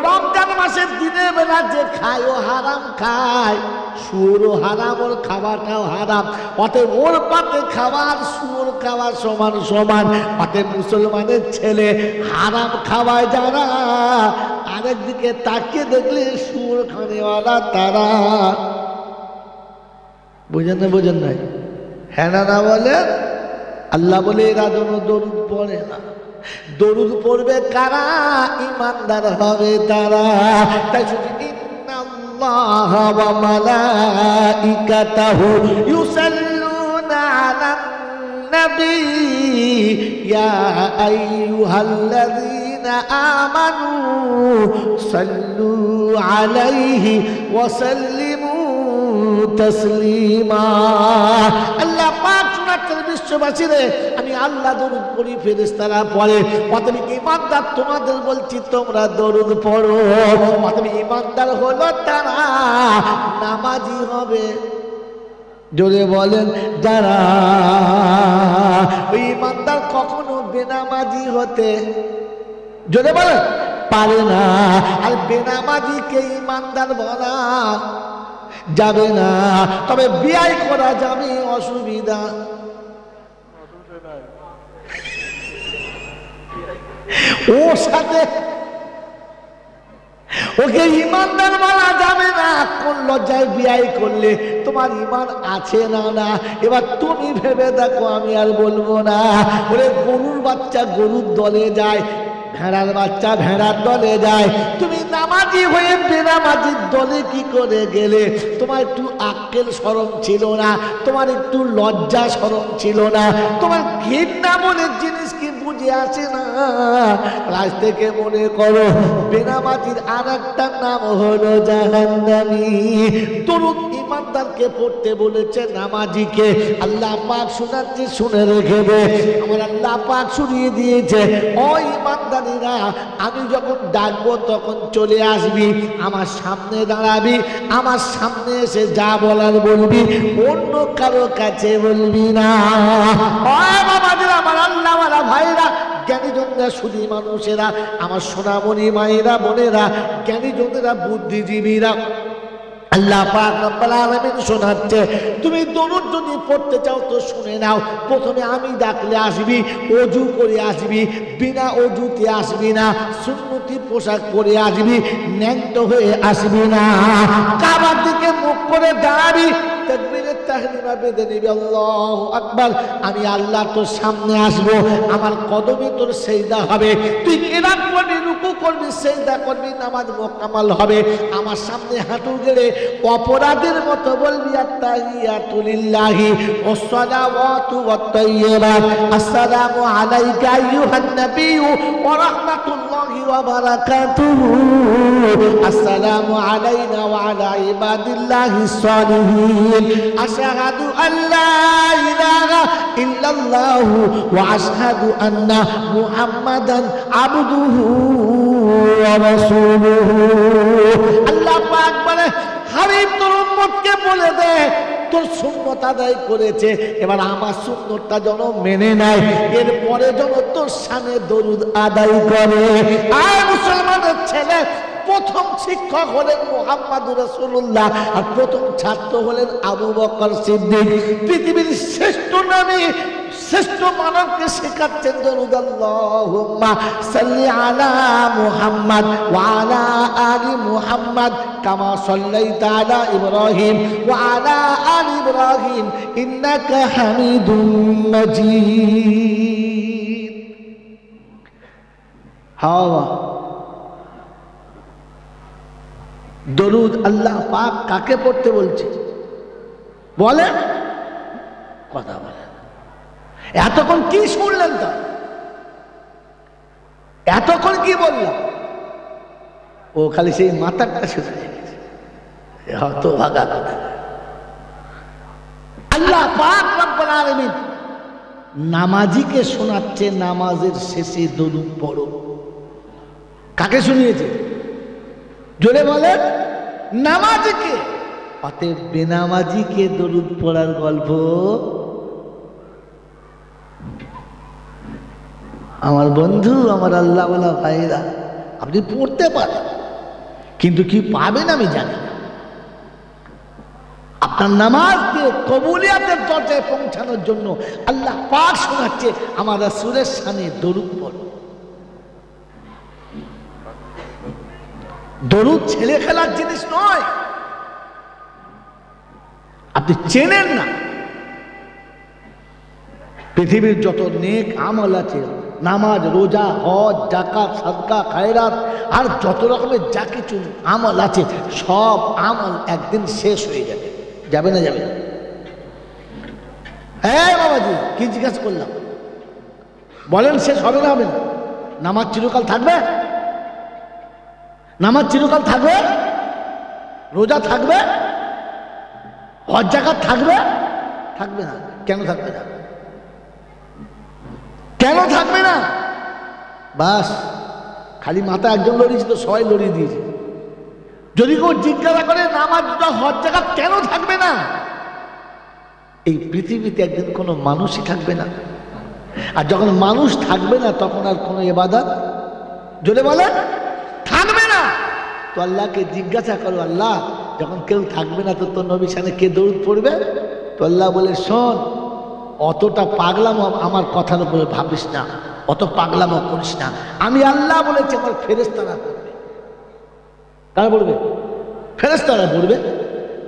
রমজান মাসের দিনের বেলা যে খায় ও হারাম খায়, শুয়োরও হারাম, ওর খাবারটাও হারাম, অতএব ওর পাতে খাবার শুয়োর খাবার সমান সমান। অতএব মুসলমানের ছেলে হারাম খাওয়ায় যারা, আরেকদিকে তাকিয়ে দেখলে শুয়োর খানেওয়ালা তারা। বুঝেন না? বোঝেন নাই? হ্যাঁ না না বলে? আল্লাহ বলে এরা যেন দরুদ পড়ে না। দরুদ পড়বে কারা? ইমানদার হবে তারা। তাই শুধু ইন্নাল্লাহ ওয়া মালাইকাতাহু ইউসাল্লুনা আলান নবী ইয়া আইয়ুহাল্লাযীনা আমানু সাল্লু আলাইহি ওয়া সাল্লিমু তসলিমা। আল্লাহ পাক শোনাচ্ছেন বিশ্ববাসীরে, আমি আল্লাহ দরুদ পড়ি, ফেরেশতারা পড়ে, অতএব ঈমানদার তোমাদের বলছি তোমরা দরুদ পড়ো। অতএব ঈমানদার হলো তারা, নামাজি হবে। জোরে বলেন যারা। ওই ঈমানদার কখনো বেনামাজি হতে, জোরে বলেন, পারে না। আর বেনামাজিকে ঈমানদার বলা যাবে না, তবে বিয়াই করা যাবে, অসুবিধা। ওর সাথে ওকে ইমানদার বলা যাবে না। কোন লজ্জায় বিয়াই করলে? তোমার ইমান আছে না না? এবার তুমি ভেবে দেখো, আমি আর বলবো না। ওরে গরুর বাচ্চা গরুর দলে যায়, ভেড়ার বাচ্চা ভেড়ার দলে যায়, তুমি নামাজি হয়ে বেনামাজির দলে কি করে গেলে? তোমার একটু আক্কেল শরম ছিল না? তোমার একটু লজ্জা শরম ছিল না? তোমার ঘৃণা মনের জিনিস কি বুঝে দিতে আসে না। আজ থেকে মনে করো বেনামাজির আর একটা নাম হলো জাহান্নামী। দরুদ ইমানদারকে পড়তে বলেছে, নামাজিকে আল্লাহ পাক শোনাচ্ছে, শুনে রেখে দে। আমার আল্লাহ পাক শুনিয়ে দিয়েছে, ও ইমানদারিরা, আমি যখন ডাকবো তখন চলে আসবি, আমার সামনে দাঁড়াবি, আমার সামনে এসে যা বলার বলবি, অন্য কারো কাছে বলবি না। ও বাবাজিরা, আমার আল্লাহ আমার ভাইরা, জ্ঞানীজনরা, সুধী মানুষেরা, আমার সোনামণি মায়েরা, বোনেরা, জ্ঞানীজনেরা, বুদ্ধিজীবীরা, আল্লাহ পাক রব্বুল আলামিন শোনাচ্ছে, তুমি দরুদ যদি পড়তে চাও তো শুনে নাও। প্রথমে আমি ডাকলে আসবি, অজু করে আসবি, বিনা অজুতে আসবি না, সুন্নতি পোশাক পরে আসবি, ন্যাংটো হয়ে আসবি না, কাবার দিকে মুখ করে দাঁড়াবি, তাকবীরে তাহরিমা বেঁধে নিবি, আল্লাহু আকবার। আমি আল্লাহ তোর সামনে আসবো, আমার কদমে তোর সেজদা হবে, তুই কিরাত করবি, রুকু করবি, সেজদা করবি, নামাজ মুকাম্মাল হবে। আমার সামনে হাঁটু গেড়ে অপরাধের মতো বলবি, আত্তাহিয়াতু লিল্লাহি ওয়াসসালাওয়াতু ওয়াত-তাইয়্যিবাত, আসসালামু আলাইকা আইয়ুহান নাবিয়্যু ওয়া রাহমাতুল্লাহি ওয়া বারাকাতুহু, আসসালামু আলাইনা ওয়া আলা ইবাদিল্লাহিস সালিহিন, আশহাদু আল্লা ইলাহা ইল্লাল্লাহু ওয়া আশহাদু আন্না মুহাম্মাদান আবদুহু ওয়া রাসূলুহু। আল্লাহ পাক বলে, হাবিব তোর উম্মতকে বলে দে, তোর সুন্নত আদায় করেছে, এবার আমার সুন্নতটা যেন মেনে নেয়, এরপরে যেন তোর শানে দরুদ আদায় করে। আর মুসলমানের ছেলে প্রথম শিক্ষক হলেন মুহাম্মদুর রাসূলুল্লাহ, আর প্রথম ছাত্র হলেন আবু বকর সিদ্দিক। পৃথিবীর শ্রেষ্ঠ নবী, শ্রেষ্ঠ মানবকে শেখাচ্ছেন দরুদ, আল্লাহুম্মা সাল্লি আলা মুহাম্মদ ওয়া আলা আলি মুহাম্মদ কামা সাল্লাইতা আলা ইব্রাহিম ওয়া আলা আলি ইব্রাহিম ইন্নাকা হামিদুম মাজিদ। হাওয়া দরুদ আল্লাহ পাক কাকে পড়তে বলছে বলে? কথা বলে। এতক্ষণ কি শুনলেন? তো এতক্ষণ কি বললাম? ও খালি সেই মাথাটা শুনে গেছে, হয়তো ভাগা কথা। আল্লাহ পাক রব্বুল আলামিন নামাজিকে শোনাচ্ছে, নামাজের শেষে দরুদ পড়ো। কাকে শুনিয়েছে? জোরে বলেন, নামাজিকে। অতএব বেনামাজিকে দরুদ পড়ার গল্প আমার বন্ধু, আমার আল্লাহ ওয়ালা ভাইরা, আপনি পড়তে পারেন, কিন্তু কি পাবেন আমি জানি না। আপনার নামাজকে কবুলিয়াতের দরজায় পৌঁছানোর জন্য আল্লাহ পাক শোনাচ্ছে, আমার রাসূলের শানে দরুদ পড়ো। দরুদ ছেলে খেলার জিনিস নয়, আপনি চেনেন না। পৃথিবীর যত নেক আমল আছে, নামাজ, রোজা, হজ, যাকাত, সাদকা, খায়রাত, আর যত রকমের যা কিছু আমল আছে, সব আমল একদিন শেষ হয়ে যাবে। যাবে না? যাবে না? হ্যাঁ বাবাজি, কি জিজ্ঞাসা করলাম? বলেন, শেষ হবে না? হবে না? নামাজ চিরকাল থাকবে? নামাজ চিরকাল থাকবে? রোজা থাকবে? হজ, যাকাত থাকবে? থাকবে না। কেন থাকবে না? কেন থাকবে না? বাস খালি মাথা একজন লড়িয়েছে তো সবাই লড়িয়ে দিয়েছে। যদি কেউ জিজ্ঞাসা করে নামাজ, হজ, যাকাত কেন থাকবে না, এই পৃথিবীতে একদিন কোনো মানুষই থাকবে না। আর যখন মানুষ থাকবে না, তখন আর কোনো ইবাদত, জোরে বলে, থাকবে না। তো আল্লাহকে জিজ্ঞাসা করো, আল্লাহ যখন কেউ থাকবে না, তো তোর নবীর সামনে কে দরুদ পড়বে? তো আল্লাহ বলে, শোন, অতটা পাগলামো আমার কথার উপরে ভাবিস না, অত পাগলামো করিস না। আমি আল্লাহ বলেছি আমার ফেরেশতারা পড়বে। কারা পড়বে? ফেরেশতারা পড়বে।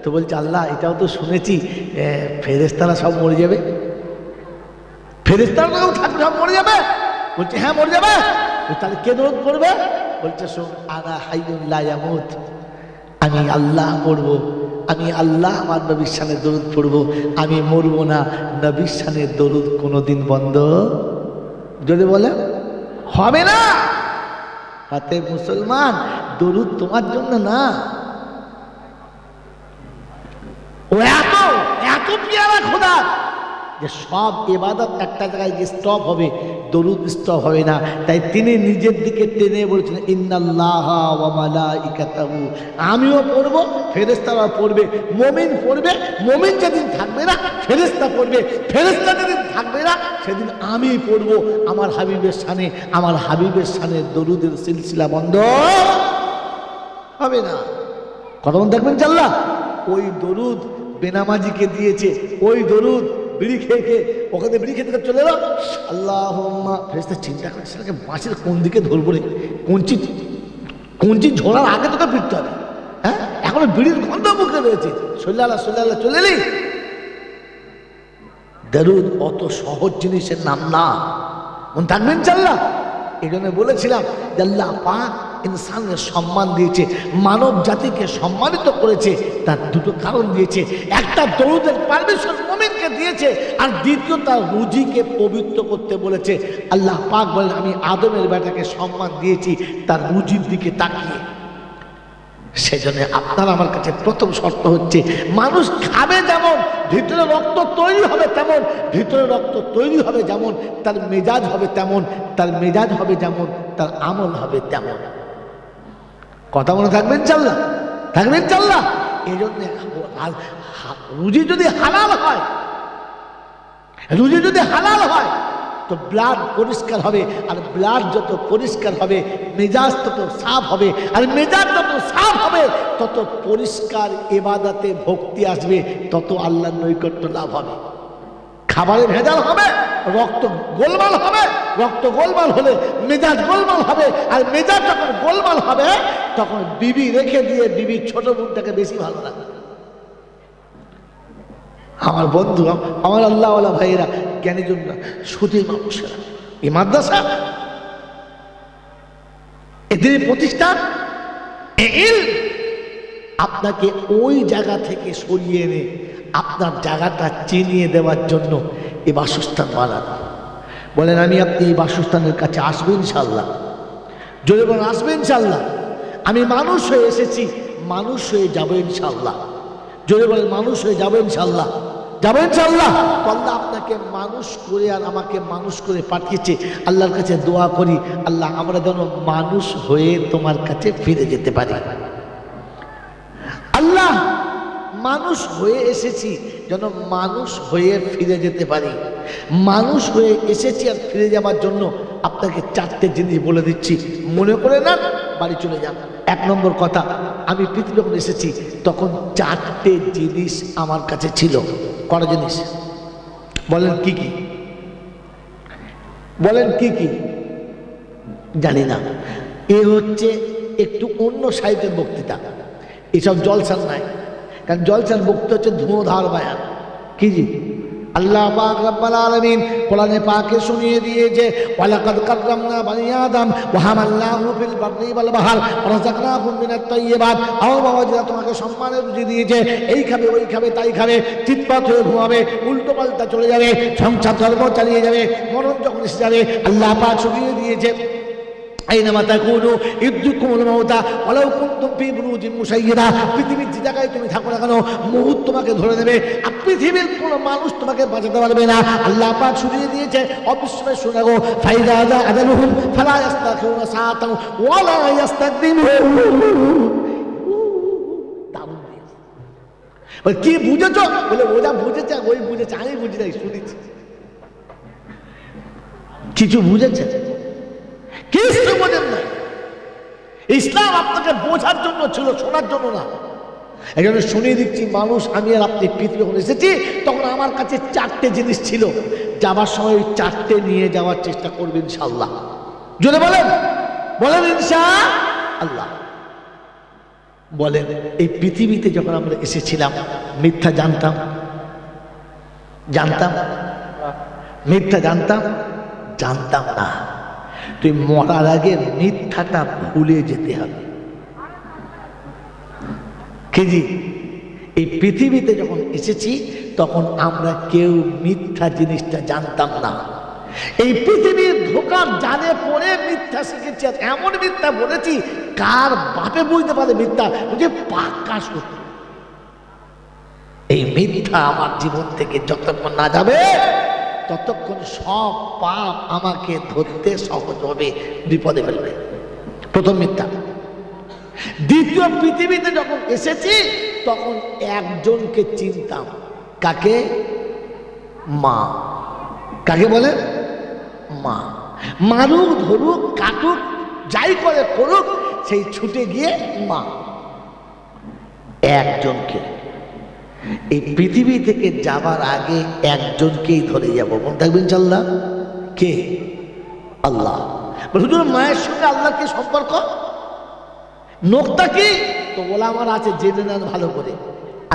তো বলছে, আল্লাহ এটাও তো শুনেছি ফেরেশতারা সব মরে যাবে। ফেরেশতারা কেউ থাকবে, সব মরে যাবে? বলছে, হ্যাঁ মরে যাবে। তাহলে কে দরুদ পড়বে? বলছে, শোন, আনা হাইয়ুন লা ইয়ামুত, আমি আল্লাহ পড়বো, আমি আল্লাহ আমার নবীর শানে দরুদ পড়বো, আমি মরবো না। নবীর শানে দরুদ কোনোদিন বন্ধ যদি বলে হবে না, হাতে মুসলমান দরুদ তোমার জন্য না, ও এত এত পেয়ারা খোদা যে সব ইবাদত একটা জায়গায় গিয়ে স্টপ হবে, দরুদ স্টপ হবে না। তাই তিনি নিজের দিকে টেনে বলেছেন ইন্নাল্লাহা ওয়া মালাইকাতাহু, আমিও পড়বো, ফেরেশতারাও পড়বে, মুমিন পড়বে, মুমিন যেদিন থাকবে না ফেরেশতা পড়বে, ফেরেশতা যেদিন থাকবে না সেদিন আমি পড়বো। আমার হাবিবের শানে, আমার হাবিবের শানে দরুদের সিলসিলা বন্ধ হবে না। কথা মনে থাকবেন চাল্লা। ওই দরুদ বেনামাজিকে দিয়েছে, ওই দরুদ বিড়ি খেয়ে খেয়ে ওখানে বিড়ি খেতে চলে এলো, আল্লাহুম্মা, ফেরেশতা চিন্তা করে সেটাকে বাঁশের কোন দিকে ধরবো রে, কঞ্চি ঝোলার আগে তোকে ফিরতে হবে। হ্যাঁ, এখনো বিড়ির গন্ধ মুখে রয়েছে, সল্লাল্লাহ সল্লাল্লাহ চলে এলি। দরুদ অত সহজ জিনিসের নাম না, মনে থাকবেন চাল্লা। এই জন্য বলেছিলাম যে আল্লাহ পাক ইনসানের সম্মান দিয়েছে, মানব জাতিকে সম্মানিত করেছে, তার দুটো কারণ দিয়েছে। একটা দরুদের পারমিশন মুমিনকে দিয়েছে, আর দ্বিতীয় তার রুজিকে পবিত্র করতে বলেছে। আল্লাহ পাক বলেন আমি আদমের বেটাকে সম্মান দিয়েছি তার রুজির দিকে তাকিয়ে। সেজন্য আপনার আমার কাছে প্রথম শর্ত হচ্ছে মানুষ খাবে যেমন, ভিতরে রক্ত তৈরি হবে তেমন, ভিতরে রক্ত তৈরি হবে যেমন তার মেজাজ হবে তেমন, তার মেজাজ হবে যেমন তার আমল হবে তেমন। কথা মনে থাকবেন চাল্লা, থাকবেন চাল্লা। এই জন্য রুজি যদি হালাল হয়, রুজি যদি হালাল হয় তো ব্লাড পরিষ্কার হবে, আর ব্লাড যত পরিষ্কার হবে মেজাজ তত সাফ হবে, আর মেজাজ যত সাফ হবে তত পরিষ্কার ইবাদতে ভক্তি আসবে, তত আল্লাহর নৈকট্য লাভ হবে। খাবারে ভেজাল হবে, রক্ত গোলমাল হবে, রক্ত গোলমাল হলে মেজাজ গোলমাল হবে, আর মেজাজ যখন গোলমাল হবে তখন বিবি রেখে দিয়ে বিবির ছোট বোনটাকে বেশি ভালো লাগে। আমার বন্ধু, আমার আল্লাহওয়ালা ভাইয়েরা, জ্ঞানীজনরা, সুদী মানুষেরা, এই মাদ্রাসা, এদের প্রতিষ্ঠান, আপনাকে ওই জায়গা থেকে সরিয়ে এনে আপনার জায়গাটা চিনিয়ে দেওয়ার জন্য এই বাসস্থান বানানো। বলেন আমি আপনি এই বাসস্থানের কাছে আসবেন ইনশাল্লাহ, যদি বলেন আসবেন ইনশাল্লাহ। আমি মানুষ হয়ে এসেছি, মানুষ হয়ে যাবো ইনশাল্লাহ, যদি বলেন মানুষ হয়ে যাবো ইনশাল্লাহ, যাবো ইনশাল্লাহ। আল্লাহ আপনাকে মানুষ করে আর আমাকে মানুষ করে পাঠিয়েছে। আল্লাহর কাছে দোয়া করি, আল্লাহ আমরা যেন মানুষ হয়ে তোমার কাছে ফিরে যেতে পারি। আল্লাহ মানুষ হয়ে এসেছি যেন মানুষ হয়ে ফিরে যেতে পারি। মানুষ হয়ে এসেছি আর ফিরে যাওয়ার জন্য আপনাকে চারটে জিনিস বলে দিচ্ছি, মনে করে না বাড়ি চলে যান। এক নম্বর কথা, আমি পৃথিবী যখন এসেছি তখন চারটে জিনিস আমার কাছে ছিল। কটা জিনিস বলেন? কি কি বলেন? কি কি জানি না। এ হচ্ছে একটু অন্য সাহিত্যের বক্তৃতা, এসব জলসান নাই। কারণ জলসান বক্তৃতা হচ্ছে ধুঁধার বায়ান। কি জি? আল্লাহ পাক রব্বুল আলামিন কোরআনে পাকে শুনিয়ে দিয়েছে, ওয়ালাকাদ কাররামনা বানি আদম ওয়া হামালনাহু ফিল বাররি ওয়াল বাহর ওয়া রাযাকনাহুম মিনাত তাইয়্যিবাত। আও বাবা, যারা তোমাকে সম্মানের রুজি দিয়েছে, এই খাবে ওই খাবে তাই খাবে, চিৎপাত হয়ে ঘুমাবে, উল্টো পাল্টা চলে যাবে, সংসার ধর্ম চালিয়ে যাবে, মরণ যখন এসে যাবে আল্লাহ পাক শুনিয়ে দিয়েছে আইনামা তাকুনু ইউদরিকুমুল মাউতা ওয়ালাউ কুনতুম ফি বুরুজিন মুশাইয়্যাদা। পৃথিবীর যে জায়গায় তুমি থাকো না কেন মউত তোমাকে ধরে নেবে, আর পৃথিবীর কোনো মানুষ তোমাকে বাঁচাতে পারবে না। আল্লাহ পাক শুনিয়ে দিয়েছে, অবিশ্বাস শুনে গো, ফাইদা আদালুহুম ফালা ইস্তাখিরুনা সাআতান ওয়ালা ইস্তাকদিমুন। দারুণ দিয়েছে। বলে কি বুঝেছো? বলে ও যা বুঝেছে ওই বুঝেছে, আমি বুঝি নাই, শুনেছি। কিছু বুঝেছে? কিছু বোঝেন না। ইসলাম আপনাকে বোঝার জন্য ছিল, শোনার জন্য না। এই জন্য শুনিয়ে দিচ্ছি, মানুষ আমি আর আপনি পৃথিবী যখন এসেছি তখন আমার কাছে চারটে জিনিস ছিল। যাবার সময় চারটে নিয়ে যাওয়ার চেষ্টা করবেন ইনশাআল্লাহ। জোরে বলেন, বলেন ইনশাআল্লাহ। বলেন, এই পৃথিবীতে যখন আমরা এসেছিলাম মিথ্যা জানতাম? জানতাম? মিথ্যা জানতাম? জানতাম না। তুই মরার আগে মিথ্যাটা ভুলে যেতে হবে। কেজি এই পৃথিবীতে যখন এসেছি তখন আমরা কেউ মিথ্যা জিনিসটা জানতাম না। এই পৃথিবীর ধোকার জালে পড়ে মিথ্যা শিখেছি, আর এমন মিথ্যা বলেছি কার বাপে বুঝতে পারে মিথ্যা, বুঝে পাক্কা সত্যি। এই মিথ্যা আমার জীবন থেকে যতক্ষণ না যাবে ততক্ষণ সব পাপ আমাকে ধরতে সহজ হবে, বিপদে ফেলবে। প্রথম মিথ্যা। দ্বিতীয়, পৃথিবীতে যখন এসেছি তখন একজনকে চিনতাম, কাকে? মা। কাকে বলে? মা। মারুক, ধরুক, কাটুক, যাই করে করুক, সেই ছুটে গিয়ে মা। একজনকে। এই পৃথিবী থেকে যাবার আগে একজনকেই ধরে যাব, মনে থাকবেন ইনশাআল্লাহ। কে? আল্লাহ। হুজুর, মায়ের সঙ্গে আল্লাহর কি সম্পর্ক? নোকতা কি? তো ওলামার আছে, জেনে নেন ভালো করে।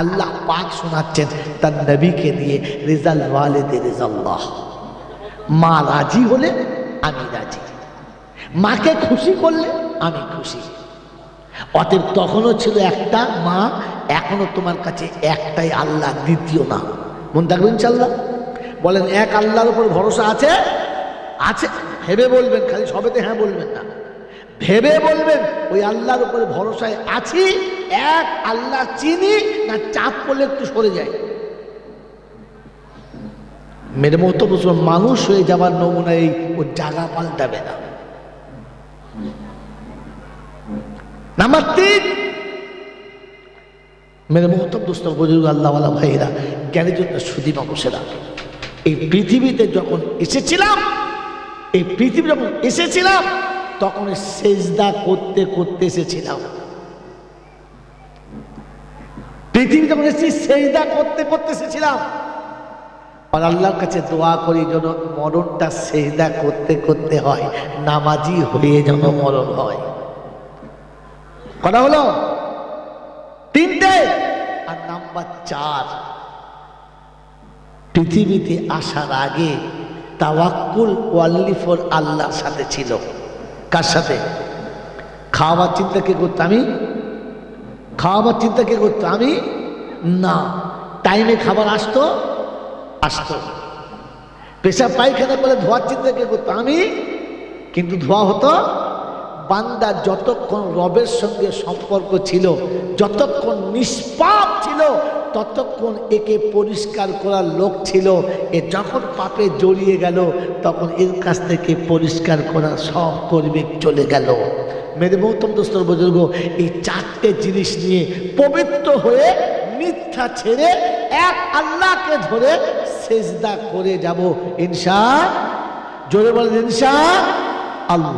আল্লাহ পাক শোনাচ্ছেন তার নবীকে দিয়ে, রিজাল ওয়ালিদে রিজাল্লাহ। মা রাজি হলে আমি রাজি, মাকে খুশি করলে আমি খুশি। অতএব তখনও ছিল একটা মা, এখনো তোমার কাছে একটাই আল্লাহ, দ্বিতীয় না। মনে থাকবেন ইনশাআল্লাহ। বলেন, এক আল্লাহর উপর ভরসা আছে? আছে। ভেবে বলবেন, খালি সবেতে হ্যাঁ বলবেন না, ভেবে বলবেন ওই আল্লাহর উপরে ভরসায় আছি। এক আল্লাহ চিনি না, চাপ পড়লে একটু সরে যায়। মেরে মতো মানুষ হয়ে যাবার নমুনা এই, ও জায়গা পাল্টাবে না। নাম্বার 3, মেরে মোহতম দোস্ত বুজুর্গ আল্লাহওয়ালা ভাইরা, জ্ঞানের জন্য সুদী মানুষেরা, এই পৃথিবীতে যখন এসেছিলাম, এই পৃথিবী যখন এসেছিলাম তখন সেজদা করতে করতে এসেছিলাম। পৃথিবী যখন এসেছি সেজদা করতে করতে এসেছিলাম। আর আল্লাহর কাছে দোয়া করি যেন মরণটা সেজদা করতে করতে হয়, নামাজি হয়ে যেন মরণ হয়। কথা হলো 3টে। আর নাম্বার 4, পৃথিবীতে আসার আগে তাওয়াক্কুল ওয়াল্লি ফর আল্লাহর সাথে ছিল। কার সাথে? খাওয়াবার চিন্তা কে করতো? আমি। খাওয়াবার চিন্তা কে করতো? আমি না। টাইমে খাবার আসতো? আসতো। পেশাব পায়খানা করে ধোয়ার চিন্তা কে করতো? আমি। কিন্তু ধোয়া হতো। বান্দা যতক্ষণ রবের সঙ্গে সম্পর্ক ছিল, যতক্ষণ নিষ্পাপ ছিল, ততক্ষণ একে পরিষ্কার করার লোক ছিল। এ যখন পাপে জড়িয়ে গেল তখন এর কাছ থেকে পরিষ্কার করার সব কর্মী চলে গেল। মেরে মহতম দোস্তর বুজুর্গ, এই 4টে জিনিস নিয়ে পবিত্র হয়ে মিথ্যা ছেড়ে এক আল্লাহকে ধরে সেজদা করে যাব ইনশাআল্লাহ। জোরে বলেন ইনশাআল্লাহ।